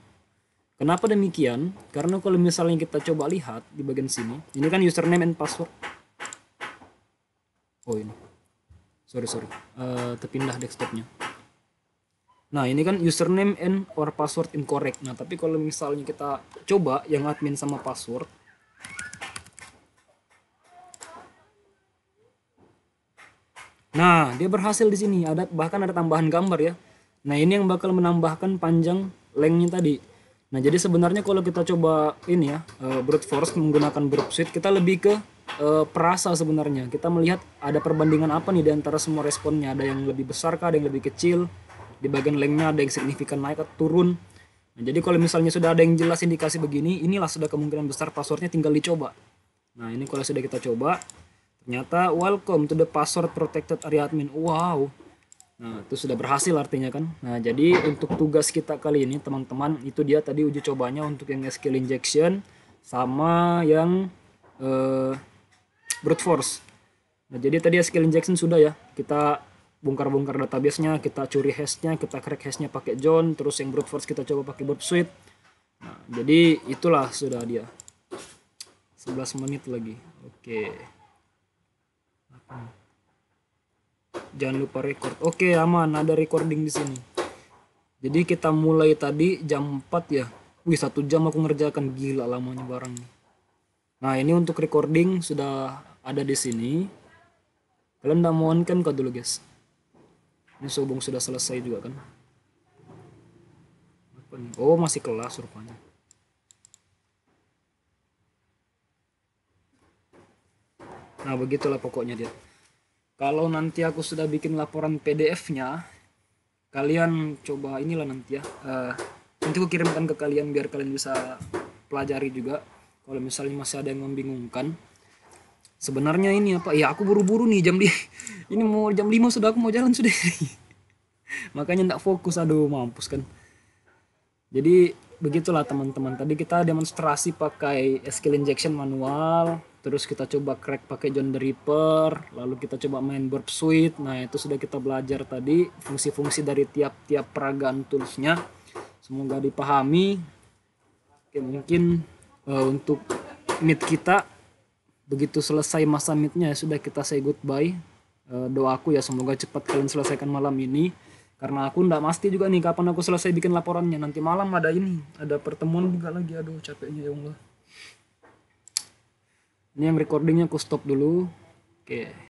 Kenapa demikian? Karena kalau misalnya kita coba lihat di bagian sini, ini kan username and password. Oh ini, sorry, terpindah desktopnya. Nah ini kan username and or password incorrect. Nah tapi kalau misalnya kita coba yang admin sama password, nah dia berhasil di sini. Ada bahkan ada tambahan gambar ya. Nah ini yang bakal menambahkan panjang lengthnya tadi. Nah jadi sebenarnya kalau kita coba ini ya brute force menggunakan Brute kita lebih ke perasa sebenarnya. Kita melihat ada perbandingan apa nih di antara semua responnya. Ada yang lebih besar kah, ada yang lebih kecil. Di bagian lengthnya ada yang signifikan naik atau turun. Nah, jadi kalau misalnya sudah ada yang jelas indikasi begini, inilah sudah kemungkinan besar passwordnya tinggal dicoba. Nah ini kalau sudah kita coba, ternyata welcome to the password protected area admin. Wow. Nah, itu sudah berhasil artinya kan. Nah, jadi untuk tugas kita kali ini teman-teman, itu dia tadi uji cobanya untuk yang SQL injection sama yang brute force. Nah, jadi tadi SQL injection sudah ya. Kita bongkar-bongkar database-nya, kita curi hash-nya, kita crack hash-nya pakai John, terus yang brute force kita coba pakai burp suite. Nah, jadi itulah sudah dia. 11 menit lagi. Oke. Jangan lupa record. Oke, aman, ada recording di sini. Jadi kita mulai tadi jam 4 ya. Wih, 1 jam aku ngerjakan, gila lamanya barang. Nah, ini untuk recording sudah ada di sini. Kalian udah mau on cam kah dulu, guys? Ini Sobong sudah selesai juga kan? Apa nih? Oh, masih kelas rupanya. Nah, begitulah pokoknya dia. Kalau nanti aku sudah bikin laporan PDF-nya, kalian coba inilah nanti ya. Nanti aku kirimkan ke kalian biar kalian bisa pelajari juga. Kalau misalnya masih ada yang membingungkan. Sebenarnya ini apa? Ya aku buru-buru nih ini mau jam 5 sudah aku mau jalan sudah. Makanya nggak fokus, aduh mampus kan. Jadi begitulah teman-teman. Tadi kita demonstrasi pakai skill injection manual, terus kita coba crack pakai John the Ripper, lalu kita coba main burp suite. Nah, itu sudah kita belajar tadi fungsi-fungsi dari tiap-tiap peragaan toolsnya. Semoga dipahami. Oke, mungkin untuk meet kita begitu selesai masa meetnya ya sudah kita say goodbye. Doaku ya semoga cepat kalian selesaikan malam ini, karena aku ndak pasti juga nih kapan aku selesai bikin laporannya. Nanti malam ada pertemuan juga lagi, aduh capeknya ya Allah. Ini yang recordingnya aku stop dulu. Oke.